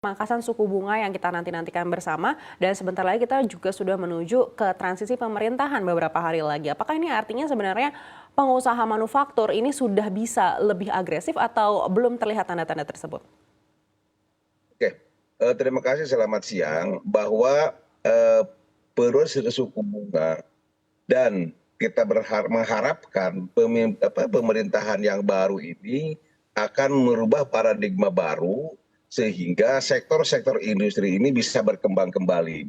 Pemangkasan suku bunga yang kita nanti-nantikan bersama dan sebentar lagi kita juga sudah menuju ke transisi pemerintahan beberapa hari lagi. Apakah ini artinya sebenarnya pengusaha manufaktur ini sudah bisa lebih agresif atau belum terlihat tanda-tanda tersebut? Oke, terima kasih, selamat siang. Bahwa penurunan suku bunga dan kita mengharapkan pemerintahan yang baru ini akan merubah paradigma baru sehingga sektor-sektor industri ini bisa berkembang kembali.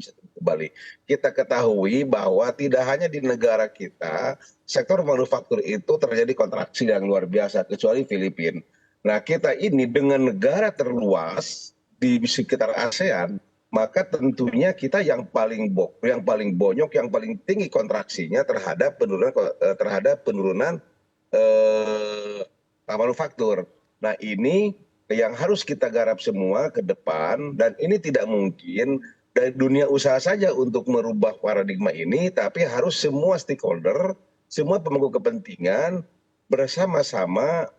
Kita ketahui bahwa tidak hanya di negara kita, sektor manufaktur itu terjadi kontraksi yang luar biasa, kecuali Filipina. Nah, kita ini dengan negara terluas di sekitar ASEAN, maka tentunya kita yang paling bonyok, yang paling tinggi kontraksinya terhadap penurunan manufaktur. Nah, ini yang harus kita garap semua ke depan, dan ini tidak mungkin dari dunia usaha saja untuk merubah paradigma ini, tapi harus semua stakeholder, semua pemangku kepentingan bersama-sama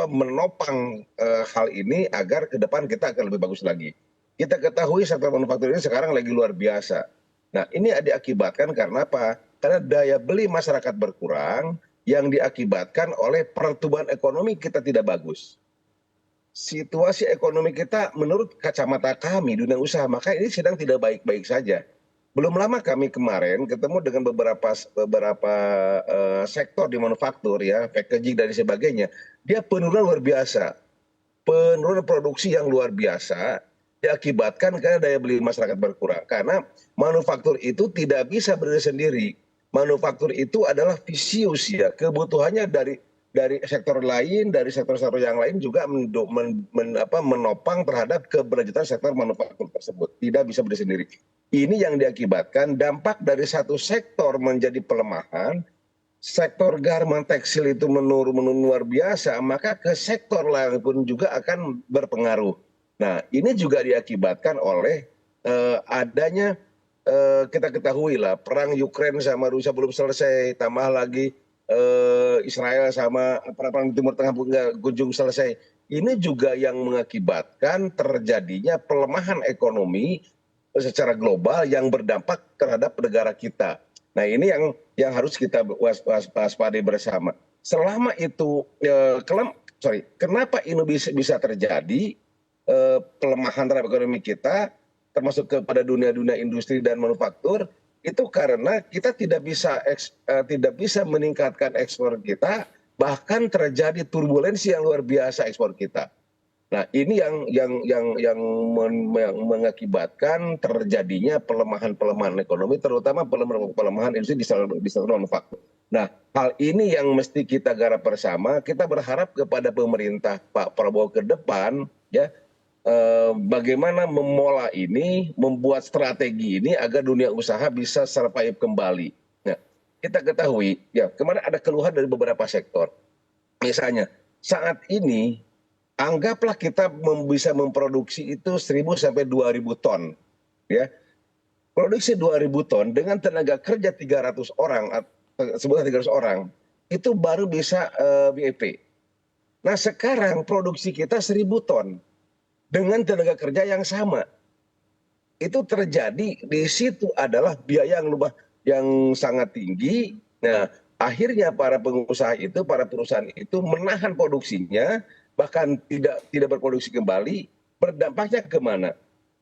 menopang hal ini agar ke depan kita akan lebih bagus lagi. Kita ketahui sektor manufaktur ini sekarang lagi luar biasa. Nah, ini diakibatkan karena apa? Karena daya beli masyarakat berkurang yang diakibatkan oleh pertumbuhan ekonomi kita tidak bagus. Situasi ekonomi kita menurut kacamata kami dunia usaha, maka ini sedang tidak baik-baik saja. Belum lama kami kemarin ketemu dengan beberapa sektor di manufaktur, ya, packaging dan sebagainya. Dia penurunan luar biasa, penurunan produksi yang luar biasa diakibatkan karena daya beli masyarakat berkurang. Karena manufaktur itu tidak bisa berdiri sendiri. Manufaktur itu adalah visius, ya, kebutuhannya dari sektor lain, dari sektor-sektor yang lain juga menopang terhadap keberlanjutan sektor manufaktur tersebut. Tidak bisa berdiri sendiri. Ini yang diakibatkan dampak dari satu sektor menjadi pelemahan, sektor garment tekstil itu menurun luar biasa, maka ke sektor lain pun juga akan berpengaruh. Nah, ini juga diakibatkan oleh adanya, kita ketahui lah, perang Ukraina sama Rusia belum selesai, tambah lagi Israel sama perang di Timur Tengah pun nggak kunjung selesai. Ini juga yang mengakibatkan terjadinya pelemahan ekonomi secara global yang berdampak terhadap negara kita. Nah, ini yang harus kita waspadai bersama. Selama itu, kenapa ini bisa terjadi pelemahan terhadap ekonomi kita, termasuk kepada dunia industri dan manufaktur? Itu karena kita tidak bisa meningkatkan ekspor kita, bahkan terjadi turbulensi yang luar biasa ekspor kita. Nah, ini yang mengakibatkan terjadinya pelemahan ekonomi, terutama pelemahan industri di sektor manufaktur. Nah, hal ini yang mesti kita garap bersama. Kita berharap kepada pemerintah Pak Prabowo ke depan, ya, bagaimana memola ini, membuat strategi ini agar dunia usaha bisa survive kembali. Nah, kita ketahui, ya, kemarin ada keluhan dari beberapa sektor. Misalnya, saat ini anggaplah kita bisa memproduksi itu 1.000 sampai 2.000 ton. Ya. Produksi 2.000 ton dengan tenaga kerja 300 orang, sebuah 300 orang, itu baru bisa BEP. Nah, sekarang produksi kita 1.000 ton dengan tenaga kerja yang sama. Itu terjadi di situ adalah biaya yang sangat tinggi. Nah, akhirnya para pengusaha itu, para perusahaan itu menahan produksinya, bahkan tidak berproduksi kembali. Berdampaknya kemana?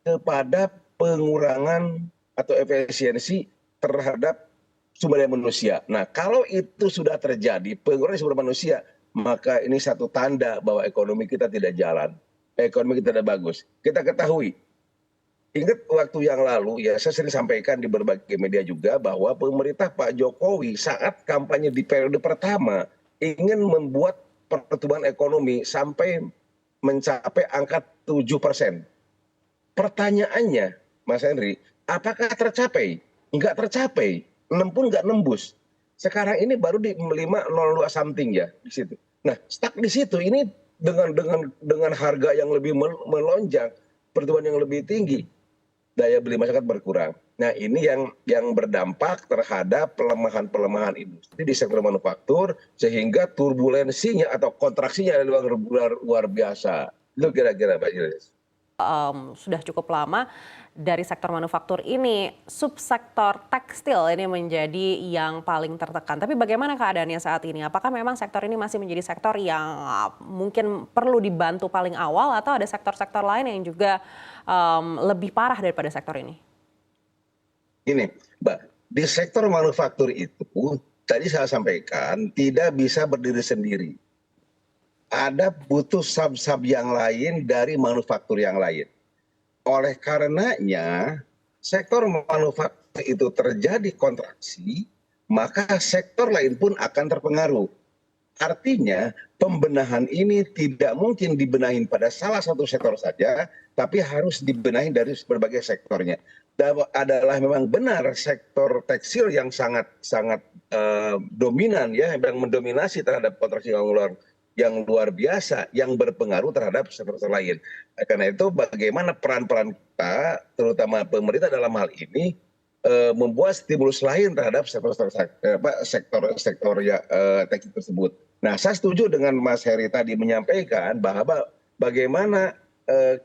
Kepada pengurangan atau efisiensi terhadap sumber daya manusia. Nah, kalau itu sudah terjadi, pengurangan sumber manusia, maka ini satu tanda bahwa ekonomi kita tidak jalan. Ekonomi kita tidak bagus. Kita ketahui, ingat waktu yang lalu, ya, saya sering sampaikan di berbagai media juga bahwa pemerintah Pak Jokowi saat kampanye di periode pertama ingin membuat pertumbuhan ekonomi sampai mencapai angka 7%. Pertanyaannya, Mas Henry, apakah tercapai? Enggak tercapai, 6 pun enggak nembus. Sekarang ini baru di 5,02 something, ya, di situ. Nah, stuck di situ ini dengan harga yang lebih melonjak, pertumbuhan yang lebih tinggi, daya beli masyarakat berkurang. Nah, ini yang berdampak terhadap pelemahan industri di sektor manufaktur, sehingga turbulensinya atau kontraksinya luar biasa. Itu kira-kira, Pak Julius. sudah cukup lama dari sektor manufaktur ini, subsektor tekstil ini menjadi yang paling tertekan. Tapi bagaimana keadaannya saat ini? Apakah memang sektor ini masih menjadi sektor yang mungkin perlu dibantu paling awal atau ada sektor-sektor lain yang juga lebih parah daripada sektor ini? Ini, Mbak, di sektor manufaktur itu tadi saya sampaikan tidak bisa berdiri sendiri. Ada butuh sub-sub yang lain dari manufaktur yang lain. Oleh karenanya, sektor manufaktur itu terjadi kontraksi, maka sektor lain pun akan terpengaruh. Artinya, pembenahan ini tidak mungkin dibenahin pada salah satu sektor saja, tapi harus dibenahi dari berbagai sektornya. Dan adalah memang benar sektor tekstil yang sangat dominan ya, yang mendominasi terhadap kontraksi yang luar biasa, yang berpengaruh terhadap sektor lain. Karena itu bagaimana peran-peran kita, terutama pemerintah dalam hal ini, membuat stimulus lain terhadap sektor ya, tekstil tersebut. Nah, saya setuju dengan Mas Heri tadi menyampaikan bahwa bagaimana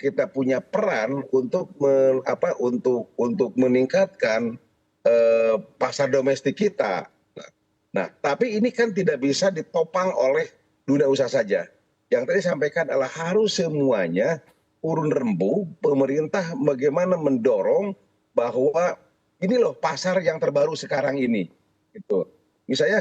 kita punya peran untuk meningkatkan pasar domestik kita. Nah, tapi ini kan tidak bisa ditopang oleh dunia usaha saja. Yang tadi sampaikan adalah harus semuanya urun rembu, pemerintah bagaimana mendorong bahwa ini loh pasar yang terbaru sekarang ini. Gitu. Misalnya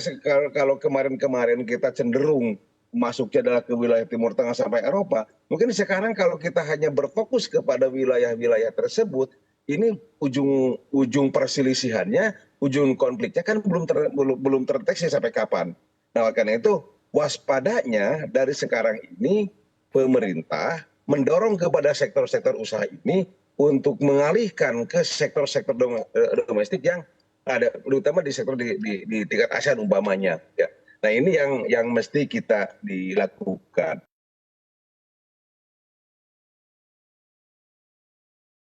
kalau kemarin-kemarin kita cenderung masuknya adalah ke wilayah Timur Tengah sampai Eropa, mungkin sekarang kalau kita hanya berfokus kepada wilayah-wilayah tersebut, ini ujung perselisihannya, ujung konfliknya kan belum terdeteksi sampai kapan. Nah, karena itu waspadanya dari sekarang ini pemerintah mendorong kepada sektor-sektor usaha ini untuk mengalihkan ke sektor-sektor domestik yang ada, terutama di sektor di tingkat ASEAN umpamanya. Ya. Nah, ini yang mesti kita dilakukan.